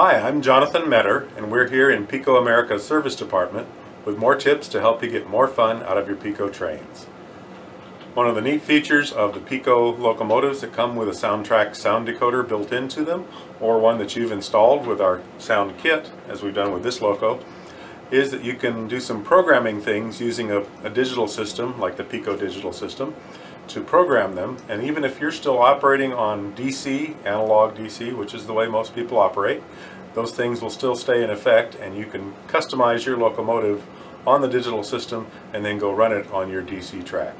Hi, I'm Jonathan Metter, and we're here in PIKO America's service department with more tips to help you get more fun out of your PIKO trains. One of the neat features of the PIKO locomotives that come with a SoundTrack sound decoder built into them, or one that you've installed with our sound kit, as we've done with this loco, is that you can do some programming things using a digital system like the PIKO digital system to program them. And even if you're still operating on DC, analog DC, which is the way most people operate, those things will still stay in effect, and you can customize your locomotive on the digital system and then go run it on your DC track.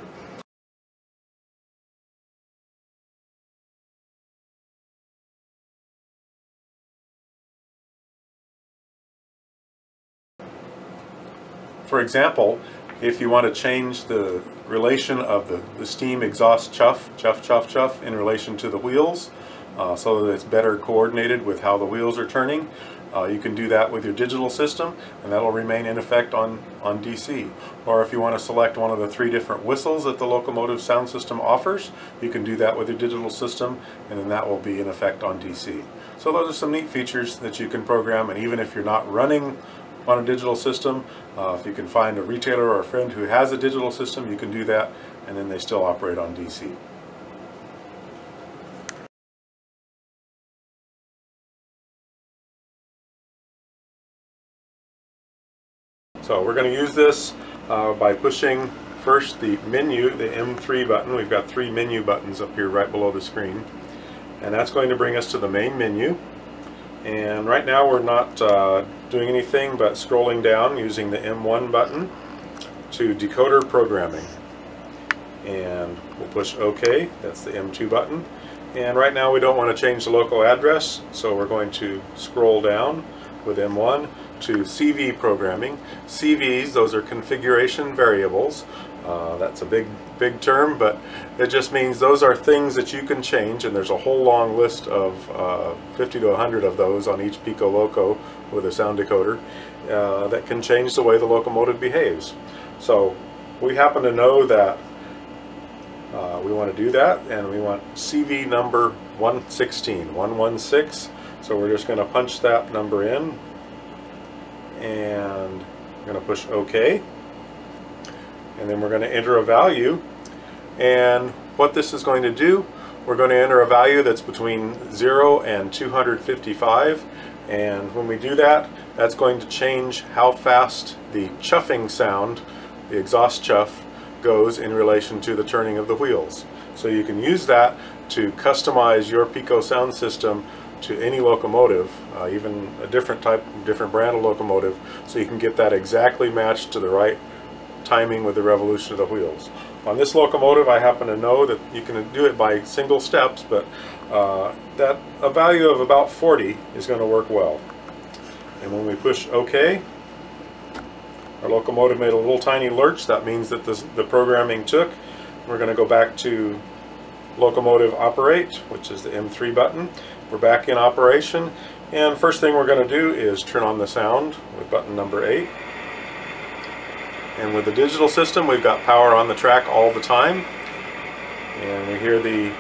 For example, if you want to change the relation of the steam exhaust chuff in relation to the wheels so that it's better coordinated with how the wheels are turning, you can do that with your digital system, and that'll remain in effect on DC. Or if you want to select one of the 3 different whistles that the locomotive sound system offers, you can do that with your digital system, and then that will be in effect on DC. So those are some neat features that you can program, and even if you're not running on a digital system, if you can find a retailer or a friend who has a digital system, you can do that, and then they still operate on DC. So we're going to use this by pushing first the menu, the M3 button. We've got 3 menu buttons up here right below the screen, and that's going to bring us to the main menu. And right now we're not doing anything but scrolling down using the M1 button to Decoder Programming. And we'll push OK, that's the M2 button. And right now we don't want to change the Loco Address, so we're going to scroll down with M1 to CV Programming. CVs, those are configuration variables. That's a big term, but it just means those are things that you can change, and there's a whole long list of 50 to 100 of those on each PIKO loco with a sound decoder that can change the way the locomotive behaves. So we happen to know that we want to do that, and we want CV number 116. So we're just going to punch that number in, and we're going to push OK. And then we're going to enter a value, and what this is going to do, we're going to enter a value that's between 0 and 255, and when we do that, that's going to change how fast the chuffing sound, the exhaust chuff, goes in relation to the turning of the wheels. So you can use that to customize your PIKO sound system to any locomotive, even a different brand of locomotive, so you can get that exactly matched to the right timing with the revolution of the wheels. On this locomotive, I happen to know that you can do it by single steps, but that a value of about 40 is going to work well. And when we push OK, our locomotive made a little tiny lurch. That means that the programming took. We're going to go back to Locomotive Operate, which is the M3 button. We're back in operation, and first thing we're going to do is turn on the sound with button number 8. And with the digital system, we've got power on the track all the time, and we hear the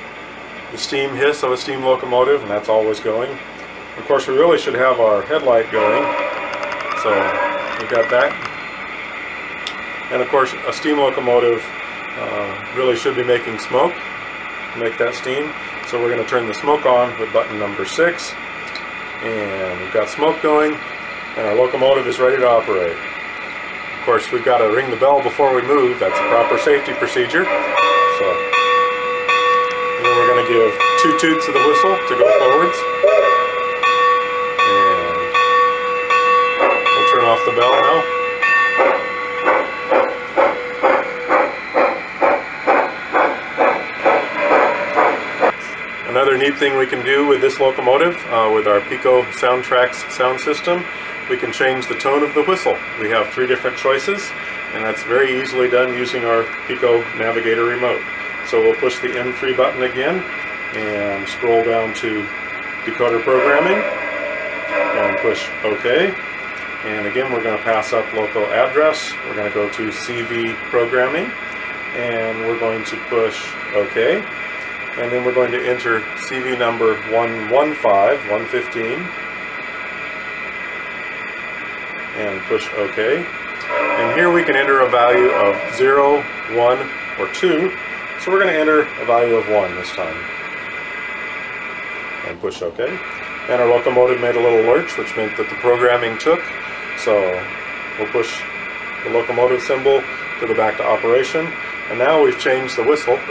steam hiss of a steam locomotive, and that's always going. Of course, we really should have our headlight going, so we've got that. And of course, a steam locomotive really should be making smoke to make that steam, so we're going to turn the smoke on with button number 6, and we've got smoke going, and our locomotive is ready to operate. Of course, we've got to ring the bell before we move. That's a proper safety procedure. So, and then we're going to give 2 toots of the whistle to go forwards. And we'll turn off the bell now. Another neat thing we can do with this locomotive, with our PIKO SoundTrack's sound system, we can change the tone of the whistle. We have 3 different choices, and that's very easily done using our PIKO Navigator remote. So we'll push the M3 button again and scroll down to Decoder Programming and push OK. And again, we're going to pass up Loco Address. We're going to go to CV Programming, and we're going to push OK. And then we're going to enter CV number 115, and push OK. And here we can enter a value of 0, 1, or 2. So we're going to enter a value of 1 this time. And push OK. And our locomotive made a little lurch, which meant that the programming took. So we'll push the locomotive symbol to the back to operation. And now we've changed the whistle to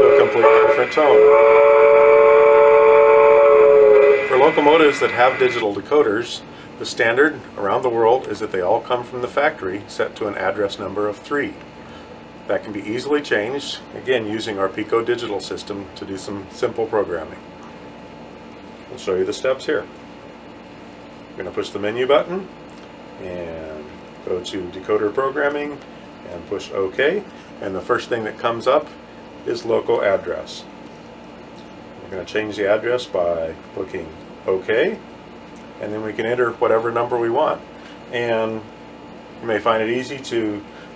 a completely different tone. For locomotives that have digital decoders, the standard around the world is that they all come from the factory set to an address number of 3. That can be easily changed, again using our PIKO digital system to do some simple programming. We'll show you the steps here. We're going to push the menu button and go to Decoder Programming and push OK. And the first thing that comes up is Loco Address. We're going to change the address by clicking OK, and then we can enter whatever number we want. And you may find it easy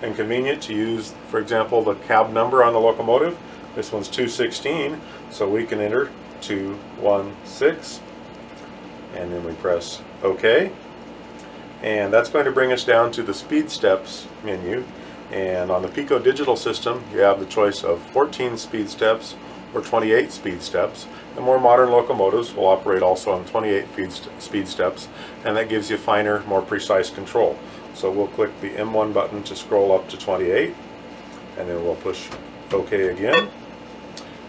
and convenient to use, for example, the cab number on the locomotive. This one's 216, so we can enter 216, and then we press OK. And that's going to bring us down to the speed steps menu. And on the PIKO digital system, you have the choice of 14 speed steps or 28 speed steps. The more modern locomotives will operate also on 28 speed steps, and that gives you finer, more precise control. So we'll click the M1 button to scroll up to 28, and then we'll push OK again.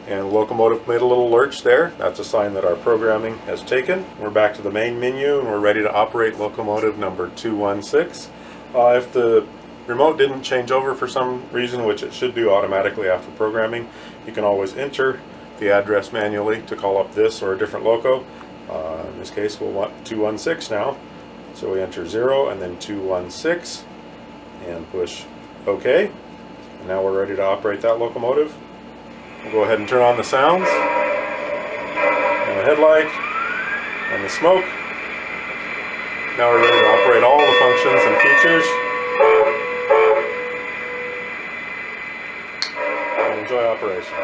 And the locomotive made a little lurch there. That's a sign that our programming has taken. We're back to the main menu, and we're ready to operate locomotive number 216. If the remote didn't change over for some reason, which it should do automatically after programming, you can always enter the address manually to call up this or a different loco. In this case we'll want 216 now. So we enter 0 and then 216 and push OK. And now we're ready to operate that locomotive. We'll go ahead and turn on the sounds and the headlight and the smoke. Now we're ready to operate all the functions and features. And enjoy operation.